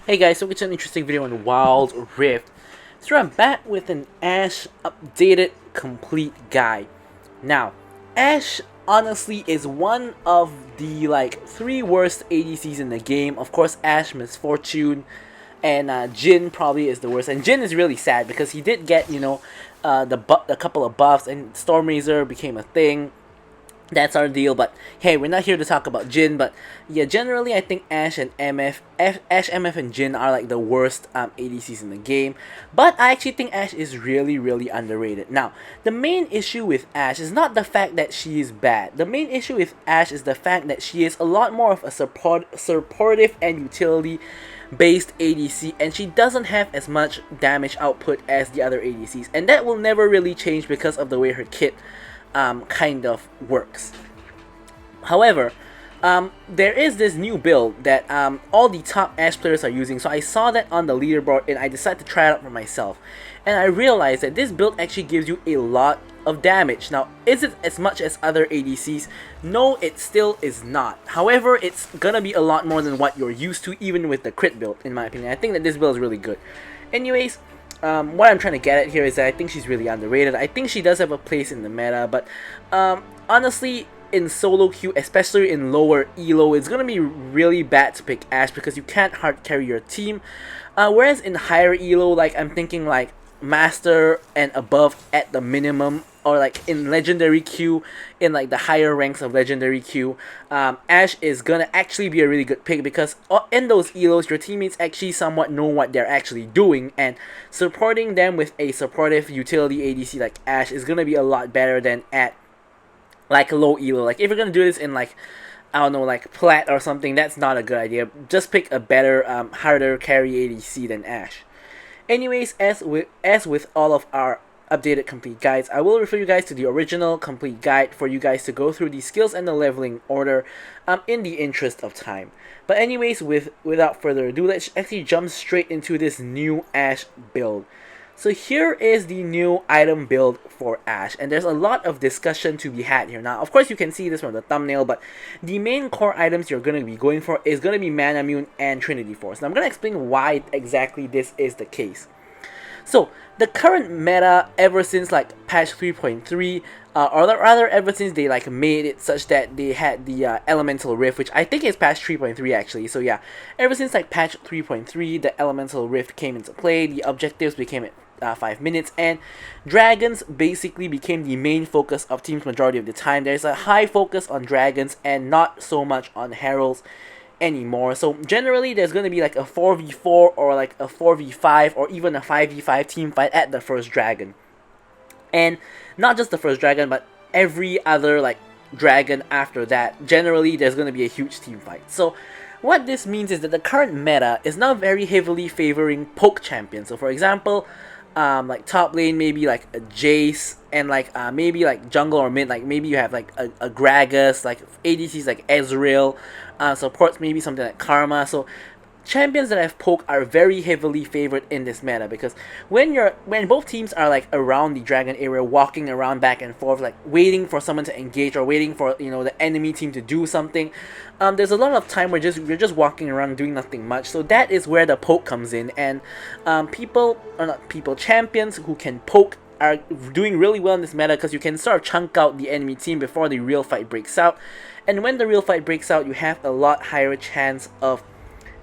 Hey guys, so it's an interesting video on Wild Rift. So I'm back with an Ashe updated complete guide. Now, Ashe honestly is one of the three worst ADCs in the game. Of course, Ashe, Misfortune, and Jin probably is the worst. And Jin is really sad because he did get a couple of buffs, and Stormrazor became a thing. That's our deal, but hey, we're not here to talk about Jin, but yeah, generally I think Ashe and Ashe, MF, and Jin are like the worst ADCs in the game, but I actually think Ashe is really underrated. Now, the main issue with Ashe is not the fact that she is bad. The main issue with Ashe is the fact that she is a lot more of a supportive and utility based ADC, and she doesn't have as much damage output as the other ADCs, and that will never really change because of the way her kit kind of works. However, there is this new build that all the top Ashe players are using, so I saw that on the leaderboard and I decided to try it out for myself. And I realized that this build actually gives you a lot of damage. Now, is it as much as other ADCs? No, it still is not. However, it's gonna be a lot more than what you're used to, even with the crit build, in my opinion. I think that this build is really good. Anyways, what I'm trying to get at here is that I think she's really underrated. I think she does have a place in the meta, but honestly, in solo queue, especially in lower elo, it's gonna be really bad to pick Ashe because you can't hard carry your team. Whereas in higher elo, like I'm thinking like master and above at the minimum, or like in legendary queue, in like the higher ranks of legendary queue, Ashe is gonna actually be a really good pick because in those elos your teammates actually somewhat know what they're actually doing, and supporting them with a supportive utility ADC like Ashe is gonna be a lot better than at like low elo. Like if you're gonna do this in like, I don't know, like plat or something, that's not a good idea. Just pick a better harder carry ADC than Ashe. Anyways, as with all of our updated complete guides, I will refer you guys to the original complete guide for you guys to go through the skills and the leveling order in the interest of time. But anyways, without further ado, let's actually jump straight into this new Ashe build. So here is the new item build for Ashe, and there's a lot of discussion to be had here. Now, of course, you can see this from the thumbnail, but the main core items you're going to be going for is going to be Mana Mune and Trinity Force. Now, I'm going to explain why exactly this is the case. So, the current meta ever since like patch 3.3, or rather ever since they like made it such that they had the Elemental Rift, which I think is patch 3.3 actually. So yeah, ever since like patch 3.3, the Elemental Rift came into play, the objectives became at 5 minutes, and dragons basically became the main focus of teams majority of the time. There's a high focus on dragons and not so much on heralds anymore. So generally there's going to be like a 4v4 or like a 4v5 or even a 5v5 team fight at the first dragon. And not just the first dragon, but every other like dragon after that. Generally there's going to be a huge team fight. So what this means is that the current meta is now very heavily favoring poke champions. So for example, like top lane, maybe like a Jace, and like maybe like jungle or mid, like maybe you have like a Gragas, like ADCs like Ezreal, supports maybe something like Karma. So champions that have poke are very heavily favored in this meta because when both teams are like around the dragon area, walking around back and forth, like waiting for someone to engage or waiting for the enemy team to do something, there's a lot of time where we're just walking around doing nothing much. So that is where the poke comes in, and champions who can poke are doing really well in this meta because you can sort of chunk out the enemy team before the real fight breaks out, and when the real fight breaks out you have a lot higher chance of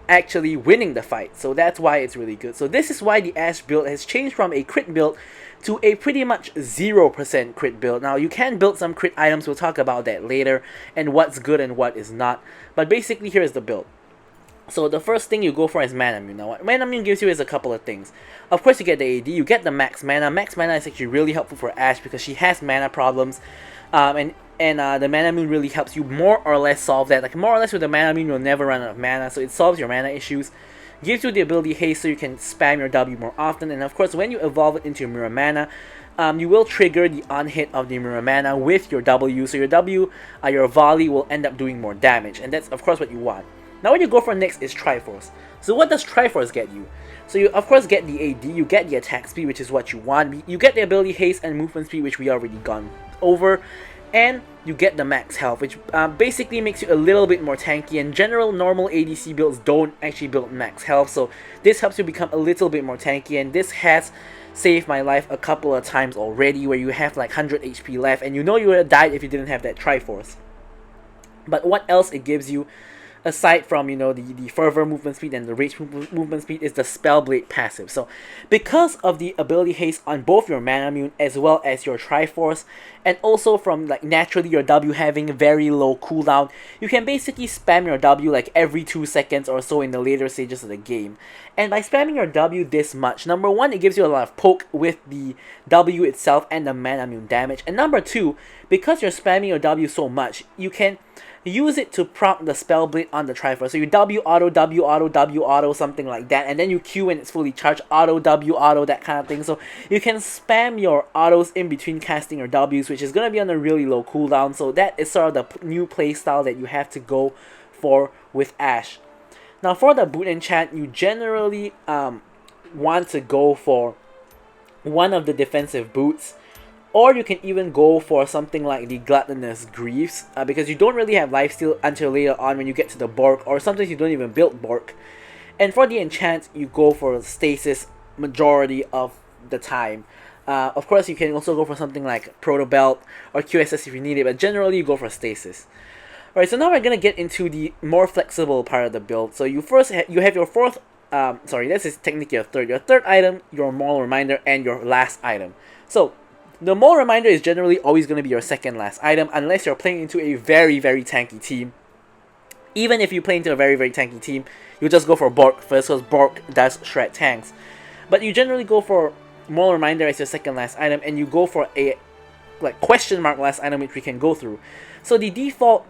actually winning the fight. So that's why it's really good. So this is why the Ashe build has changed from a crit build to a pretty much 0% crit build. Now you can build some crit items, we'll talk about that later, and what's good and what is not. But basically here's the build. So the first thing you go for is Mana Mune. Now what Mana Mune gives you is a couple of things. Of course you get the AD, you get the max mana. Max mana is actually really helpful for Ashe because she has mana problems. And the Mana Mune really helps you more or less solve that. Like more or less with the Mana Mune you'll never run out of mana, so it solves your mana issues. Gives you the ability Haste so you can spam your W more often, and of course when you evolve it into Mirror Mana, you will trigger the on-hit of the Mirror Mana with your W, so your W, your volley will end up doing more damage, and that's of course what you want. Now what you go for next is Triforce. So what does Triforce get you? So you of course get the AD, you get the attack speed, which is what you want, you get the ability Haste and movement speed, which we already gone over, and you get the max health, which basically makes you a little bit more tanky. In general, normal ADC builds don't actually build max health, so this helps you become a little bit more tanky, and this has saved my life a couple of times already, where you have like 100 HP left, and you know you would have died if you didn't have that Triforce. But what else it gives you, aside from, you know, the fervor movement speed and the rage movement speed, is the Spellblade passive. So because of the ability haste on both your Manamune as well as your Triforce, and also from like naturally your W having very low cooldown, you can basically spam your W like every 2 seconds or so in the later stages of the game. And by spamming your W this much, number one, it gives you a lot of poke with the W itself and the Manamune damage, and number two, because you're spamming your W so much, you can use it to proc the Spellblade on the Triforce. So you W auto, W auto, W auto, something like that, and then you Q when it's fully charged, auto, W auto, that kind of thing. So you can spam your autos in between casting your Ws, which is going to be on a really low cooldown. So that is sort of the new playstyle that you have to go for with Ashe. Now for the boot enchant, you generally want to go for one of the defensive boots, or you can even go for something like the Gluttonous Greaves, because you don't really have lifesteal until later on when you get to the Bork, or sometimes you don't even build Bork. And for the enchant, you go for Stasis majority of the time. Of course, you can also go for something like Proto Belt or QSS if you need it, but generally you go for Stasis. Alright, so now we're going to get into the more flexible part of the build. So you first you have your fourth, this is technically your third item, your Moral Reminder, and your last item. So the Moral Reminder is generally always going to be your second last item, unless you're playing into a very, very tanky team. Even if you play into a very, very tanky team, you just go for Bork first, because Bork does shred tanks. But you generally go for Moral Reminder as your second last item, and you go for a like question mark last item, which we can go through. So the default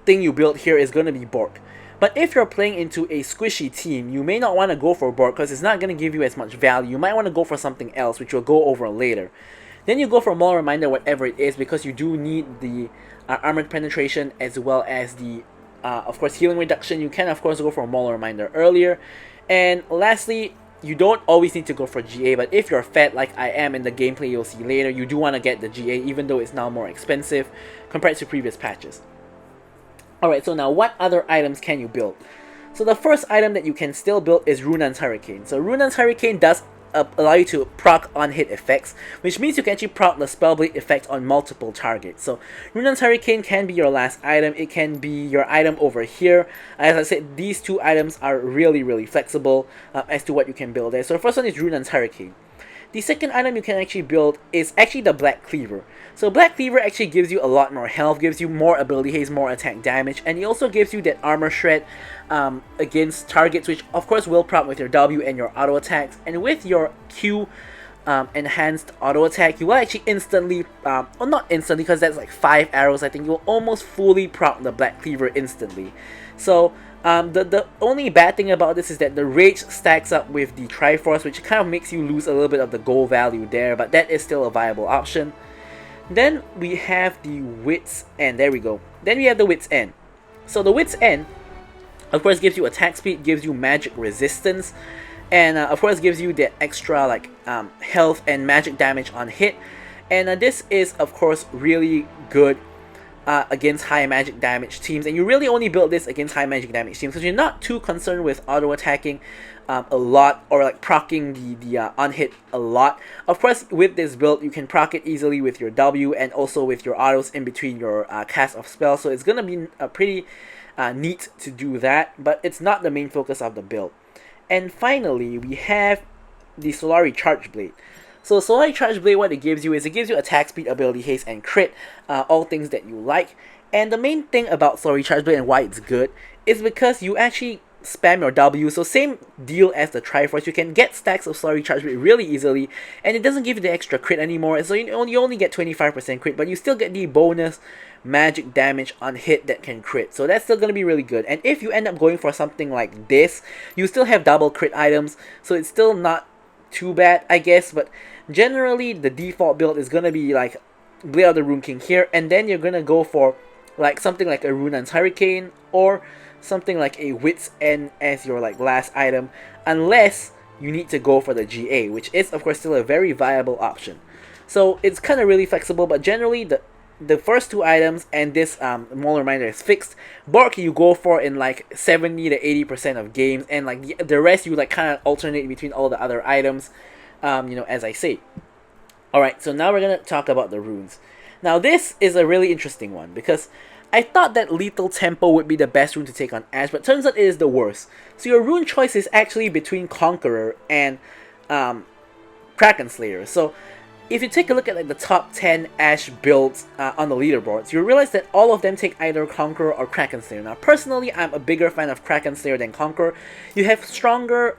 thing you build here is going to be Bork. But if you're playing into a squishy team, you may not want to go for Bork because it's not going to give you as much value. You might want to go for something else, which we'll go over later. Then you go for Moral Reminder, whatever it is, because you do need the Armored Penetration as well as the, of course, Healing Reduction. You can, of course, go for Moral Reminder earlier. And lastly, you don't always need to go for GA, but if you're fat like I am in the gameplay you'll see later, you do want to get the GA, even though it's now more expensive compared to previous patches. Alright, so now what other items can you build? So the first item that you can still build is Runan's Hurricane. So Runan's Hurricane does allow you to proc on hit effects, which means you can actually proc the Spellblade effect on multiple targets. So Runan's Hurricane can be your last item, it can be your item over here. As I said, these two items are really, really flexible as to what you can build there. So the first one is Runan's Hurricane. The second item you can actually build is actually the Black Cleaver. So Black Cleaver actually gives you a lot more health, gives you more ability haste, more attack damage, and it also gives you that armor shred against targets, which of course will proc with your W and your auto attacks. And with your Q enhanced auto attack, you will actually instantly, well not instantly because that's like 5 arrows, I think you will almost fully proc the Black Cleaver instantly. So the only bad thing about this is that the rage stacks up with the Triforce, which kind of makes you lose a little bit of the gold value there, but that is still a viable option. Then we have the Wit's End, there we go. Then we have the Wit's End. So the Wit's End, of course, gives you attack speed, gives you magic resistance, and of course gives you the extra like health and magic damage on hit. And this is of course really good against high magic damage teams, and you really only build this against high magic damage teams because you're not too concerned with auto attacking a lot, or like procking the on hit a lot. Of course, with this build you can proc it easily with your W and also with your autos in between your cast of spells, so it's gonna be pretty neat to do that, but it's not the main focus of the build. And finally, we have the Solari Charge Blade. So Solari Charge Blade, what it gives you is it gives you attack speed, ability haste, and crit, all things that you like. And the main thing about Solari Charge Blade and why it's good is because you actually spam your W, so same deal as the Triforce, you can get stacks of Solari Charge Blade really easily, and it doesn't give you the extra crit anymore, so you only get 25% crit, but you still get the bonus magic damage on hit that can crit, so that's still going to be really good. And if you end up going for something like this, you still have double crit items, so it's still not too bad, I guess, but generally the default build is going to be like Blade of the Rune King here, and then you're going to go for like something like a Runan's Hurricane or something like a Wit's End as your like last item, unless you need to go for the GA, which is of course still a very viable option. So it's kind of really flexible, but generally the first two items and this mole reminder is fixed. Bulk you go for in like 70 to 80% of games, and like the rest you like kind of alternate between all the other items, you know, as I say. Alright, so now we're gonna talk about the runes. Now this is a really interesting one because I thought that Lethal Tempo would be the best rune to take on Ashe, but turns out it is the worst. So your rune choice is actually between Conqueror and Kraken Slayer. So if you take a look at like the top 10 Ashe builds on the leaderboards, you'll realize that all of them take either Conqueror or Kraken Slayer. Now personally, I'm a bigger fan of Kraken Slayer than Conqueror. You have stronger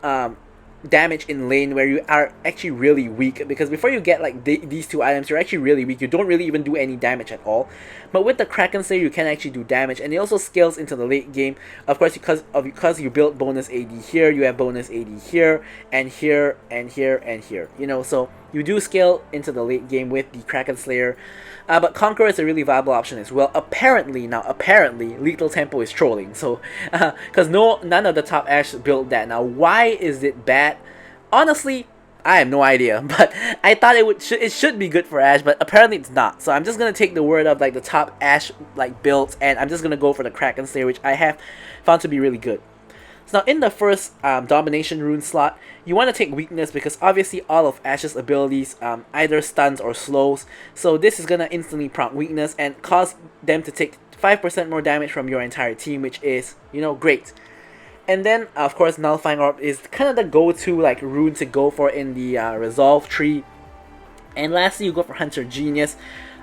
damage in lane where you are actually really weak, because before you get like these two items, you're actually really weak. You don't really even do any damage at all. But with the Kraken Slayer, you can actually do damage, and it also scales into the late game. Of course, because you build bonus AD here, you have bonus AD here, and here, and here, and here. You know, so you do scale into the late game with the Kraken Slayer. But Conqueror is a really viable option as well. Apparently, Lethal Tempo is trolling. So, because none of the top Ashe built that. Now, why is it bad? Honestly, I have no idea. But I thought it should be good for Ashe, but apparently it's not. So I'm just gonna take the word of like the top Ashe like builds, and I'm just gonna go for the Kraken Slayer, which I have found to be really good. So now in the first domination rune slot, you want to take weakness because obviously all of Ashe's abilities either stuns or slows. So this is going to instantly prompt weakness and cause them to take 5% more damage from your entire team, which is, you know, great. And then of course Nullifying Orb is kind of the go-to like rune to go for in the resolve tree. And lastly, you go for Hunter Genius.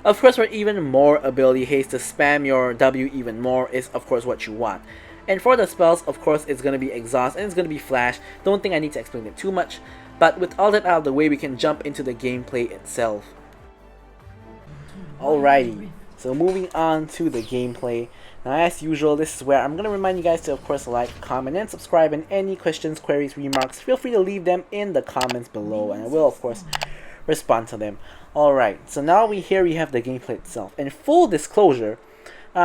Of course, for even more ability haste to spam your W even more is of course what you want. And for the spells, of course, it's going to be Exhaust and it's going to be Flash. Don't think I need to explain it too much. But with all that out of the way, we can jump into the gameplay itself. Alrighty, so moving on to the gameplay. Now as usual, this is where I'm going to remind you guys to of course like, comment, and subscribe. And any questions, queries, remarks, feel free to leave them in the comments below. And I will of course respond to them. Alright, so now we have the gameplay itself. And full disclosure,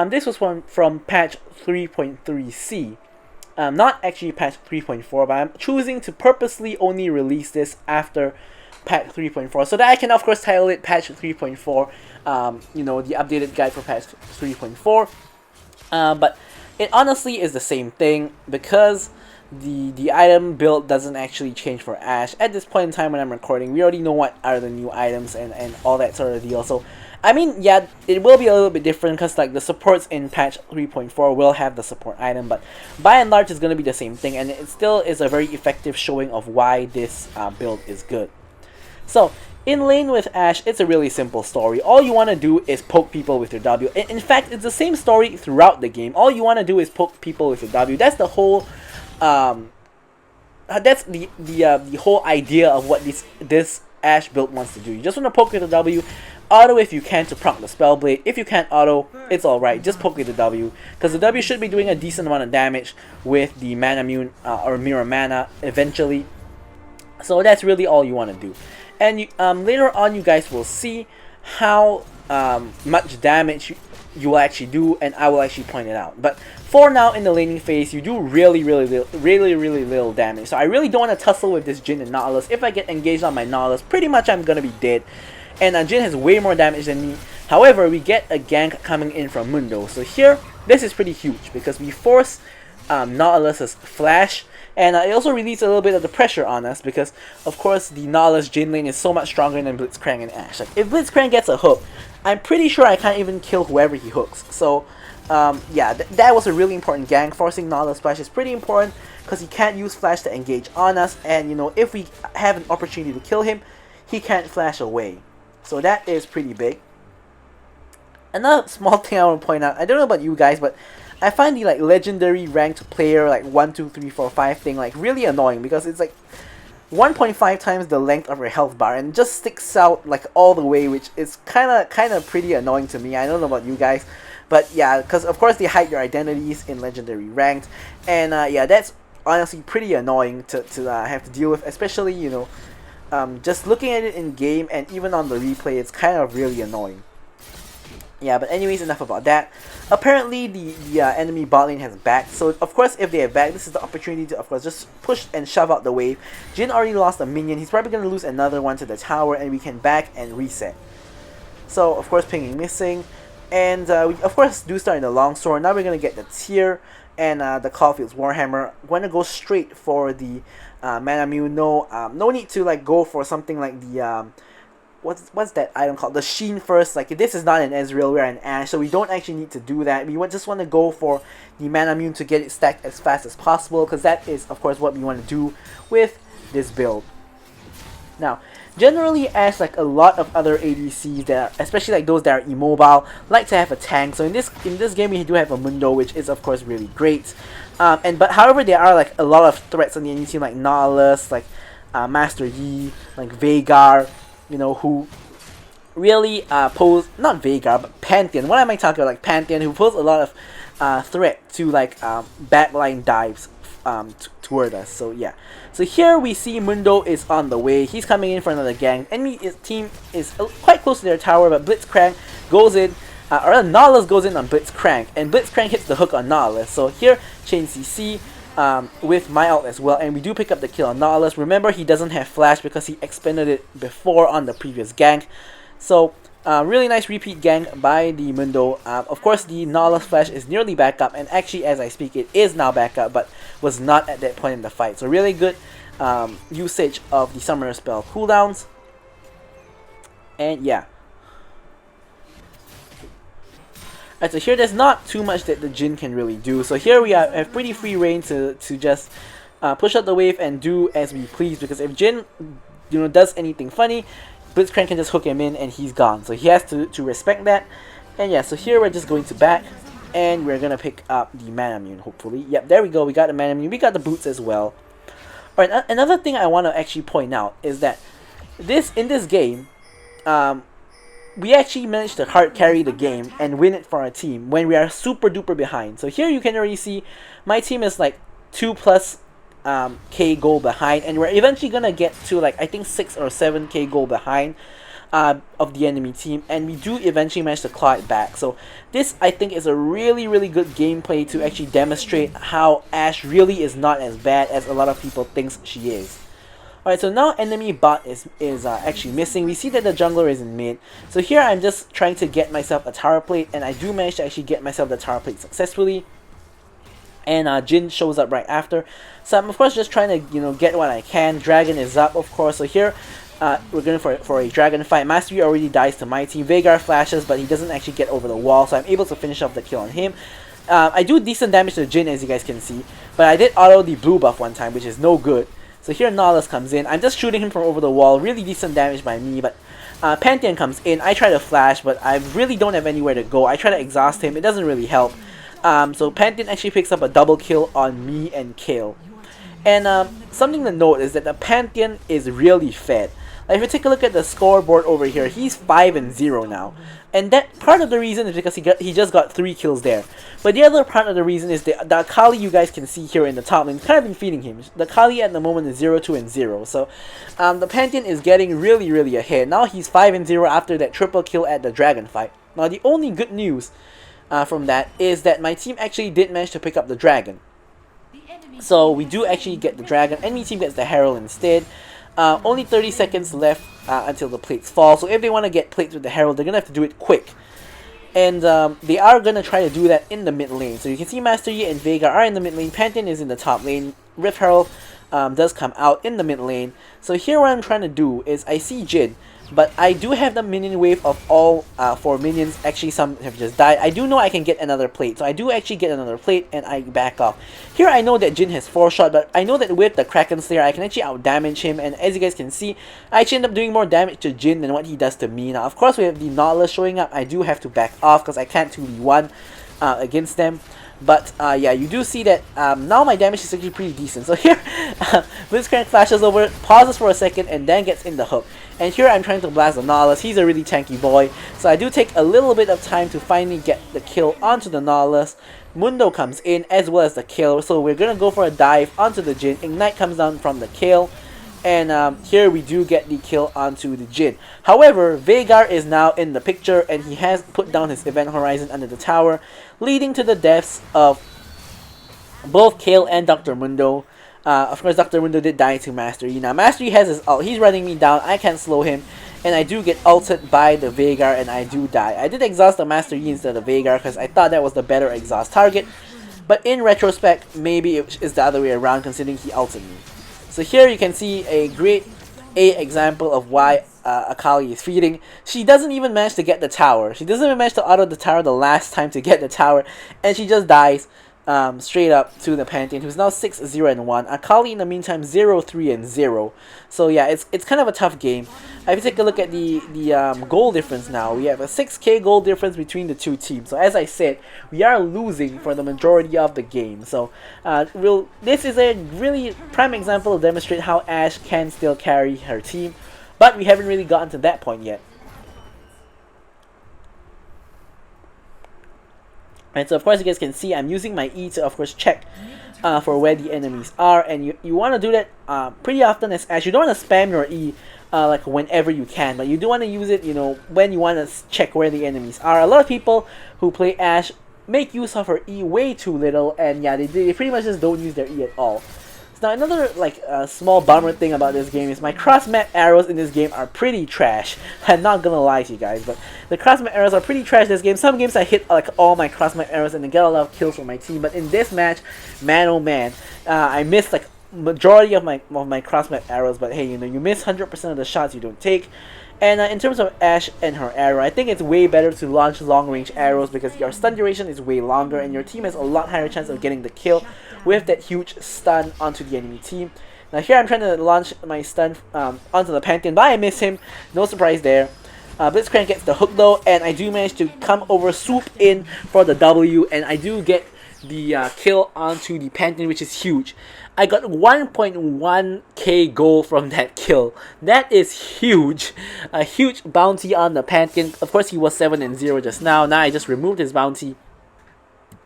this was from patch 3.3c, not actually patch 3.4, but I'm choosing to purposely only release this after patch 3.4, so that I can of course title it patch 3.4, you know, the updated guide for patch 3.4, but it honestly is the same thing, because the item build doesn't actually change for Ashe. At this point in time when I'm recording, we already know what are the new items and all that sort of deal. So I mean, yeah, it will be a little bit different because like the supports in patch 3.4 will have the support item, but by and large it's going to be the same thing, and it still is a very effective showing of why this build is good. So in lane with Ashe, it's a really simple story. All you want to do is poke people with your W. In fact, it's the same story throughout the game. All you want to do is poke people with your W. That's the whole that's the whole idea of what this Ashe build wants to do. You just want to poke with the W, auto if you can to proc the spell blade. If you can't auto, it's alright, just poke with the W, because the W should be doing a decent amount of damage with the mana mune or mirror mana eventually. So that's really all you want to do. And you, later on you guys will see how much damage you will actually do, and I will actually point it out. But for now, in the laning phase, you do really little damage. So I really don't want to tussle with this Jhin and Nautilus. If I get engaged on my Nautilus, pretty much I'm gonna be dead. And Jhin has way more damage than me. However, we get a gank coming in from Mundo. So here, this is pretty huge because we force Nautilus's flash, and it also relieves a little bit of the pressure on us because, of course, the Nautilus Jhin lane is so much stronger than Blitzcrank and Ashe. Like, if Blitzcrank gets a hook, I'm pretty sure I can't even kill whoever he hooks. So, yeah, that was a really important gank. Forcing Nautilus flash is pretty important because he can't use flash to engage on us, and you know, if we have an opportunity to kill him, he can't flash away. So that is pretty big. Another small thing I want to point out, I don't know about you guys, but I find the like legendary ranked player like 1, 2, 3, 4, 5 thing like really annoying because it's like 1.5 times the length of your health bar and just sticks out like all the way, which is kind of pretty annoying to me. I don't know about you guys, but yeah, because of course they hide your identities in legendary ranked, and yeah, that's honestly pretty annoying to have to deal with, especially, you know, just looking at it in game and even on the replay, it's kind of really annoying. Yeah, but anyways, enough about that. Apparently, the enemy bot lane has backed. So, of course, if they have backed, this is the opportunity to, of course, just push and shove out the wave. Jin already lost a minion. He's probably going to lose another one to the tower, and we can back and reset. So, of course, pinging missing. And we, of course, do start in the longsword. Now we're going to get the tier and the Caulfield's Warhammer. We're going to go straight for the Mana Mule. No need to, like, go for something like the... What's that item called? The Sheen first. Like, this is not an Ezreal, we're an Ashe, so we don't actually need to do that. We just want to go for the Mana Mune to get it stacked as fast as possible, because that is, of course, what we want to do with this build. Now, generally, as like a lot of other ADCs that are, especially like those that are immobile, like to have a tank. So in this game, we do have a Mundo, which is of course really great. But however, there are like a lot of threats on the enemy team, like Nautilus, like Master Yi, like Veigar, you know, who really pose, not Veigar, but Pantheon. What am I talking about? Like Pantheon, who pose a lot of threat to like backline dives toward us. So yeah. So here we see Mundo is on the way. He's coming in for another gang. Enemy team is quite close to their tower, but Blitzcrank goes in, or Nautilus goes in on Blitzcrank, and Blitzcrank hits the hook on Nautilus. So here, chain CC with my ult as well, and we do pick up the kill on Nautilus. Remember, he doesn't have flash because he expended it before on the previous gank. So really nice repeat gank by the Mundo. Of course, the Nautilus flash is nearly back up, and actually as I speak it is now back up, but was not at that point in the fight. So really good usage of the Summoner spell cooldowns. And yeah. Alright, so here there's not too much that the Jin can really do. So here we have pretty free reign to just push out the wave and do as we please, because if Jin, you know, does anything funny, Blitzcrank can just hook him in and he's gone. So he has to respect that. And yeah, so here we're just going to back, and we're going to pick up the Mana Mune, hopefully. Yep, there we go. We got the Mana Mune. We got the boots as well. Alright, another thing I want to actually point out is that in this game, we actually managed to hard carry the game and win it for our team when we are super duper behind. So here you can already see my team is like 2+ K goal behind, and we're eventually gonna get to like I think 6 or 7 K goal behind of the enemy team, and we do eventually manage to claw it back. So this I think is a really good gameplay to actually demonstrate how Ashe really is not as bad as a lot of people thinks she is. Alright, so now enemy bot is actually missing. We see that the jungler is in mid. So here I'm just trying to get myself a tower plate, and I do manage to actually get myself the tower plate successfully. And Jin shows up right after. So I'm of course just trying to, you know, get what I can. Dragon is up, of course. So here we're going for a dragon fight. Mastery already dies to my team. Veigar flashes, but he doesn't actually get over the wall. So I'm able to finish off the kill on him. I do decent damage to Jin, as you guys can see. But I did auto the blue buff one time, which is no good. So here Nautilus comes in. I'm just shooting him from over the wall. Really decent damage by me, but Pantheon comes in. I try to flash, but I really don't have anywhere to go. I try to exhaust him. It doesn't really help. So Pantheon actually picks up a double kill on me and Kale. And something to note is that the Pantheon is really fed. Like, if you take a look at the scoreboard over here, he's 5-0 now. And that part of the reason is because he just got 3 kills there. But the other part of the reason is the Akali you guys can see here in the top lane kind of been feeding him. The Akali at the moment is 0-2-0. So the Pantheon is getting really ahead. Now he's 5-0 after that triple kill at the dragon fight. Now the only good news from that is that my team actually did manage to pick up the dragon. So we do actually get the dragon. Enemy team gets the Herald instead. Only 30 seconds left until the plates fall. So if they want to get plates with the Herald, they're going to have to do it quick. And they are going to try to do that in the mid lane. So you can see Master Yi and Veigar are in the mid lane. Pantheon is in the top lane. Rift Herald does come out in the mid lane. So here what I'm trying to do is I see Jin. But I do have the minion wave of all 4 minions. Actually, some have just died. I do know I can get another plate. So I do actually get another plate and I back off. Here I know that Jin has 4 shot, but I know that with the Kraken Slayer, I can actually out-damage him. And as you guys can see, I actually end up doing more damage to Jin than what he does to me. Now, of course, we have the Nautilus showing up. I do have to back off because I can't 2v1 against them. But yeah, you do see that now my damage is actually pretty decent. So here, Blitzcrank flashes over, pauses for a second, and then gets in the hook. And here I'm trying to blast the Nautilus. He's a really tanky boy. So I do take a little bit of time to finally get the kill onto the Nautilus. Mundo comes in as well as the kill. So we're going to go for a dive onto the Jin. Ignite comes down from the kill. And here we do get the kill onto the Jhin. However, Veigar is now in the picture, and he has put down his event horizon under the tower, leading to the deaths of both Kale and Dr. Mundo. Of course, Dr. Mundo did die to Master Yi. Now, Master Yi has his ult. He's running me down. I can't slow him. And I do get ulted by the Veigar, and I do die. I did exhaust the Master Yi instead of the Veigar because I thought that was the better exhaust target. But in retrospect, maybe it is the other way around considering he ulted me. So here you can see a great example of why Akali is feeding. She doesn't even manage to get the tower. She doesn't even manage to auto the tower the last time to get the tower. And she just dies straight up to the Pantheon, who's now 6-0-1. Akali in the meantime 0-3-0. So yeah, it's kind of a tough game. If you take a look at the goal difference now, we have a 6k goal difference between the two teams. So as I said, we are losing for the majority of the game. So this is a really prime example to demonstrate how Ashe can still carry her team, but we haven't really gotten to that point yet. And so of course you guys can see I'm using my E to of course check for where the enemies are, and you want to do that pretty often as Ashe. You don't want to spam your E like whenever you can, but you do want to use it, you know, when you want to check where the enemies are. A lot of people who play Ashe make use of her E way too little, and yeah, they pretty much just don't use their E at all. Now another like small bummer thing about this game is my cross-map arrows in this game are pretty trash. I'm not gonna lie to you guys, but the cross-map arrows are pretty trash this game. Some games I hit like all my cross-map arrows and I get a lot of kills for my team, but in this match, man oh man, I missed like majority of my cross-map arrows. But hey, you know, you miss 100% of the shots you don't take. And in terms of Ashe and her arrow, I think it's way better to launch long-range arrows because your stun duration is way longer and your team has a lot higher chance of getting the kill with that huge stun onto the enemy team. Now here I'm trying to launch my stun onto the Pantheon, but I miss him. No surprise there. Blitzcrank gets the hook though, and I do manage to come over, swoop in for the W, and I do get the kill onto the Pantheon, which is huge. I got 1.1k gold from that kill. That is huge. A huge bounty on the Pantheon. Of course, he was 7-0 just now. Now I just removed his bounty.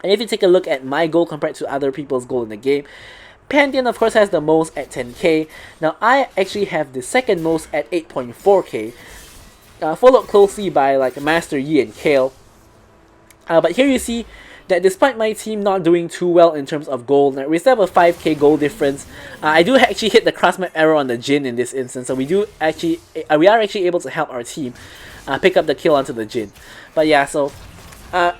And if you take a look at my gold compared to other people's gold in the game, Pantheon of course has the most at 10k. Now I actually have the second most at 8.4k. Followed closely by like Master Yi and Kale. But here you see that despite my team not doing too well in terms of gold, we still have a 5k gold difference. I do actually hit the cross-map arrow on the Jhin in this instance, so we are actually able to help our team pick up the kill onto the Jhin. But yeah, so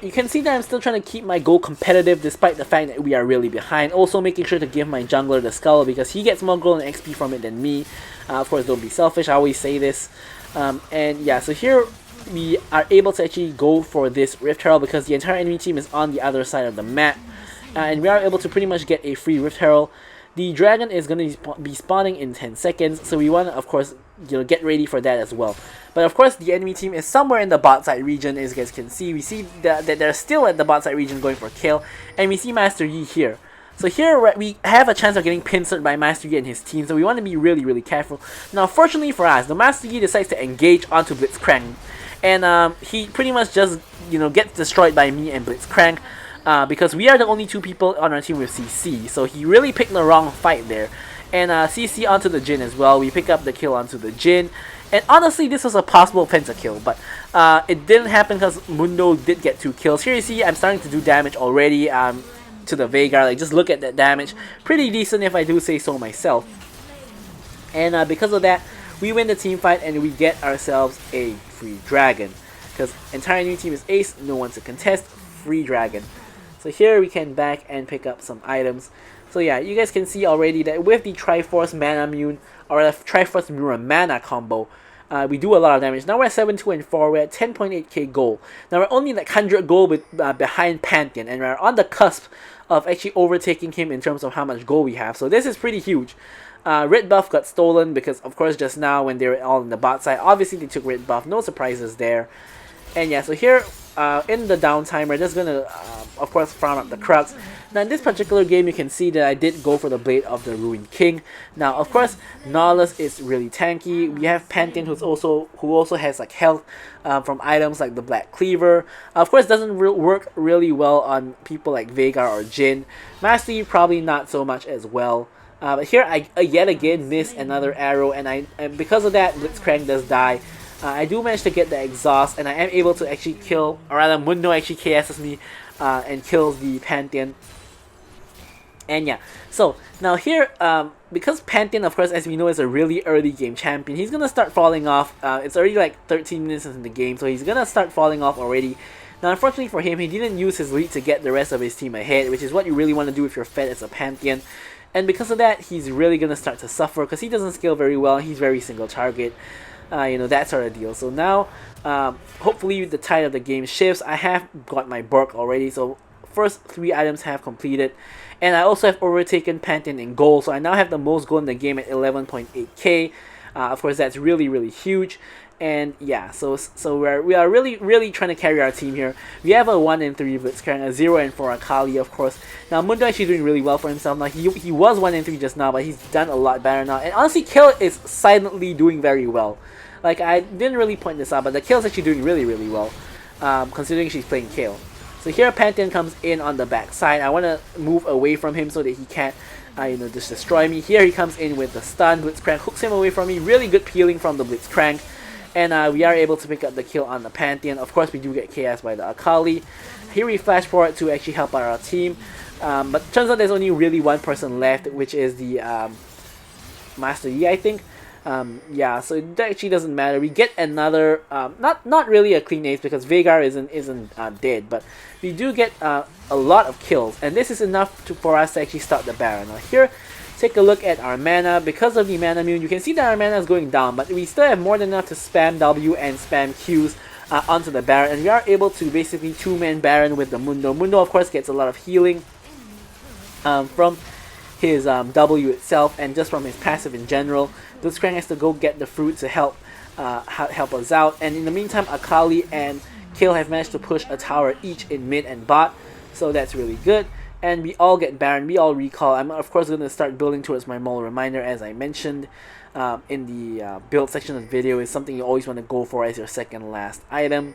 you can see that I'm still trying to keep my gold competitive despite the fact that we are really behind. Also making sure to give my jungler the skull because he gets more gold and XP from it than me. Of course, don't be selfish, I always say this. And yeah, so here we are able to actually go for this Rift Herald because the entire enemy team is on the other side of the map, and we are able to pretty much get a free Rift Herald. The dragon is going to be spawning in 10 seconds, so we want to of course, you know, get ready for that as well. But of course the enemy team is somewhere in the bot side region. As you guys can see, we see that they're still at the bot side region going for kill, and we see Master Yi here. So here we have a chance of getting pincered by Master Yi and his team, so we want to be really careful. Now fortunately for us, the Master Yi decides to engage onto Blitzcrank, and he pretty much just, you know, gets destroyed by me and Blitzcrank because we are the only two people on our team with CC. So he really picked the wrong fight there. And CC onto the Jhin as well. We pick up the kill onto the Jhin. And honestly, this was a possible penta-kill, but it didn't happen because Mundo did get 2 kills. Here you see I'm starting to do damage already to the Veigar. Like, just look at that damage. Pretty decent if I do say so myself. And because of that, we win the team fight and we get ourselves a free dragon. Because entire new team is ace, no one to contest, free dragon. So here we can back and pick up some items. So yeah, you guys can see already that with the Triforce Mana Mune, or the Triforce Mirror Mana combo, we do a lot of damage. Now we're at 7-2 and 4, we're at 10.8k gold. Now we're only like 100 gold behind Pantheon, and we're on the cusp of actually overtaking him in terms of how much gold we have. So this is pretty huge. Red buff got stolen because of course just now when they were all in the bot side, obviously they took red buff, no surprises there. And yeah, so here in the downtime, we're just gonna of course farm up the Crux. Now in this particular game, you can see that I did go for the Blade of the Ruined King. Now of course, Nautilus is really tanky. We have Pantheon who also has like health from items like the Black Cleaver. Of course, doesn't work really well on people like Veigar or Jhin. Master Yi probably not so much as well. But here I yet again miss another arrow, and because of that, Blitzcrank does die. I do manage to get the exhaust, and I am able to actually kill, or rather Mundo actually KS's me and kills the Pantheon. And yeah, so now here, because Pantheon, of course, as we know, is a really early game champion, he's gonna start falling off. It's already like 13 minutes into the game, so he's gonna start falling off already. Now, unfortunately for him, he didn't use his lead to get the rest of his team ahead, which is what you really want to do if you're fed as a Pantheon. And because of that, he's really gonna start to suffer because he doesn't scale very well. He's very single target, that sort of deal. So now, hopefully, the tide of the game shifts. I have got my Bork already, so first 3 items have completed. And I also have overtaken Pantheon in gold, so I now have the most gold in the game at 11.8k. Of course, that's really, really huge. And yeah, so we are really trying to carry our team here. We have a 1 and 3 Blitzcrank, a 0 and 4 Akali, of course. Now Mundo actually doing really well for himself. Now he was 1 and 3 just now, but he's done a lot better now. And honestly, Kill is silently doing very well. Like, I didn't really point this out, but the Kill is actually doing really well, considering she's playing Kale. So here Pantheon comes in on the backside. I want to move away from him so that he can't just destroy me. Here he comes in with the stun. Blitzcrank hooks him away from me. Really good peeling from the Blitzcrank. And we are able to pick up the kill on the Pantheon. Of course, we do get KS by the Akali. Here we flash forward to actually help out our team. But turns out there's only really one person left, which is the Master Yi, I think. Yeah, so it actually doesn't matter. We get another, not really a clean ace because Veigar isn't dead, but we do get a lot of kills, and this is enough for us to actually start the Baron. Now here, take a look at our mana. Because of the mana mune, you can see that our mana is going down, but we still have more than enough to spam W and spam Qs onto the Baron, and we are able to basically 2-man Baron with the Mundo. Mundo, of course, gets a lot of healing from his W itself and just from his passive in general. Blitzcrank has to go get the fruit to help us out, and in the meantime, Akali and Kale have managed to push a tower each in mid and bot, so that's really good. And we all get Baron, we all recall. I'm of course going to start building towards my Mole Reminder, as I mentioned in the build section of the video. Is something you always want to go for as your second last item.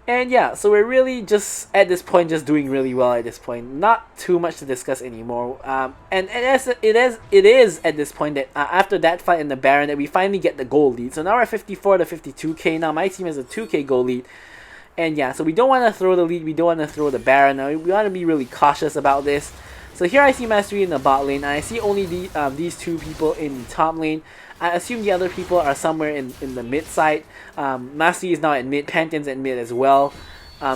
And yeah, so we're really just at this point just doing really well at this point. Not too much to discuss anymore. And it is at this point that after that fight in the Baron that we finally get the gold lead. So now we're at 54 to 52k. Now my team has a 2k gold lead. And yeah, so we don't want to throw the lead, we don't want to throw the Baron. Now we want to be really cautious about this. So here I see Mastery in the bot lane, and I see only these two people in the top lane. I assume the other people are somewhere in the mid side. Mastery is now at mid, Pantheon's at mid as well.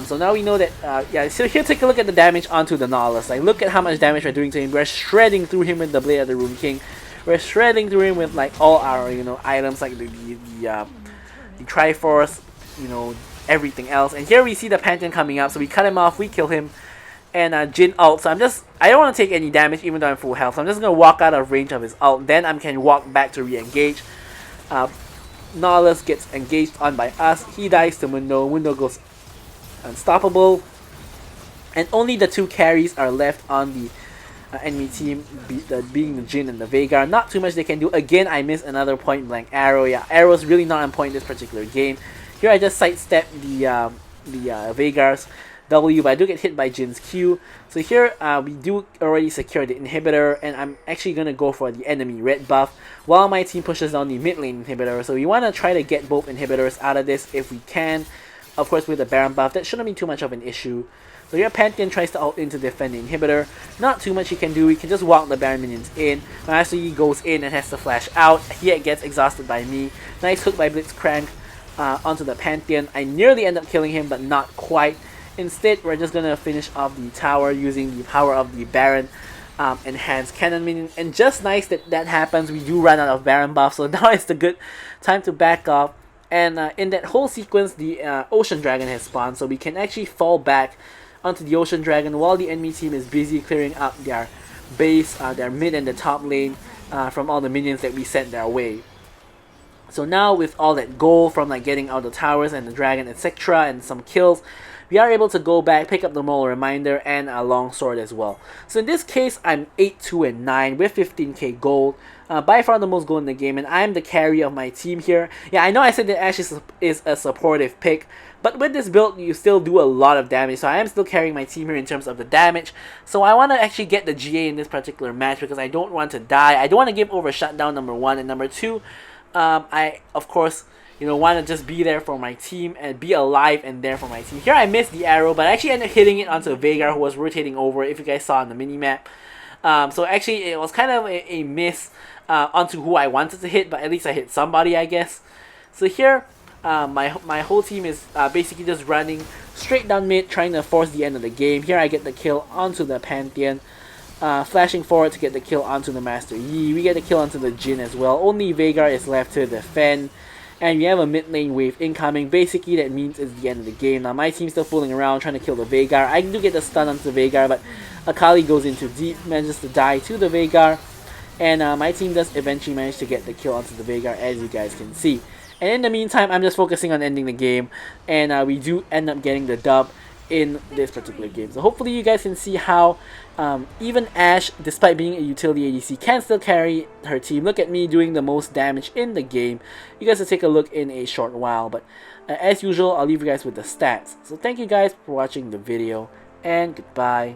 So now we know that, yeah, so here take a look at the damage onto the Nautilus. Like, look at how much damage we're doing to him. We're shredding through him with the Blade of the Rune King. We're shredding through him with like all our, items like the Triforce, everything else. And here we see the Pantheon coming up, so we cut him off, we kill him, and Jin ult. So I don't want to take any damage even though I'm full health, so I'm just going to walk out of range of his ult, then I can walk back to re-engage. Nautilus gets engaged on by us, he dies to Mundo, Mundo goes unstoppable, and only the two carries are left on the enemy team, being the Jin and the Veigar. Not too much they can do. Again, I missed another point blank arrow. Yeah, arrow's really not on point this particular game. Here I just sidestep the Veigar's W, but I do get hit by Jin's Q. So here we do already secure the inhibitor, and I'm actually going to go for the enemy red buff while my team pushes down the mid lane inhibitor. So we want to try to get both inhibitors out of this if we can. Of course, with the Baron buff, that shouldn't be too much of an issue. So here Pantheon tries to ult in to defend the inhibitor. Not too much he can do, he can just walk the Baron minions in. Master Yi goes in and has to flash out. He gets exhausted by me. Nice hook by Blitzcrank onto the Pantheon. I nearly end up killing him, but not quite. Instead, we're just going to finish off the tower using the power of the Baron enhanced cannon minion. And just nice that happens, we do run out of Baron buff, so now it's the good time to back off. And in that whole sequence, the Ocean Dragon has spawned, so we can actually fall back onto the Ocean Dragon while the enemy team is busy clearing up their base, their mid and the top lane from all the minions that we sent their way. So now with all that gold from like getting out the towers and the dragon, etc., and some kills, we are able to go back, pick up the Mole Reminder and a long sword as well. So in this case, I'm 8, 2, and 9 with 15k gold. by far the most gold in the game, and I'm the carry of my team here. Yeah, I know I said that Ashe is a supportive pick, but with this build, you still do a lot of damage, so I am still carrying my team here in terms of the damage. So I want to actually get the GA in this particular match because I don't want to die. I don't want to give over shutdown, number one, and number two, I, of course, want to just be there for my team and be alive and there for my team. Here I missed the arrow, but I actually ended up hitting it onto Veigar, who was rotating over, if you guys saw on the minimap. So actually, it was kind of a miss onto who I wanted to hit, but at least I hit somebody, I guess. So here, my whole team is basically just running straight down mid, trying to force the end of the game. Here I get the kill onto the Pantheon, flashing forward to get the kill onto the Master Yi. We get the kill onto the Jhin as well. Only Veigar is left to defend. And we have a mid lane wave incoming. Basically, that means it's the end of the game. Now, my team's still fooling around, trying to kill the Veigar. I do get the stun onto the Veigar, but Akali goes into deep, manages to die to the Veigar. And my team does eventually manage to get the kill onto the Veigar, as you guys can see. And in the meantime, I'm just focusing on ending the game. And we do end up getting the dub in this particular game. So hopefully you guys can see how even Ashe, despite being a utility ADC, can still carry her team. Look at me doing the most damage in the game. You guys will take a look in a short while, but as usual, I'll leave you guys with the stats. So thank you guys for watching the video, and goodbye.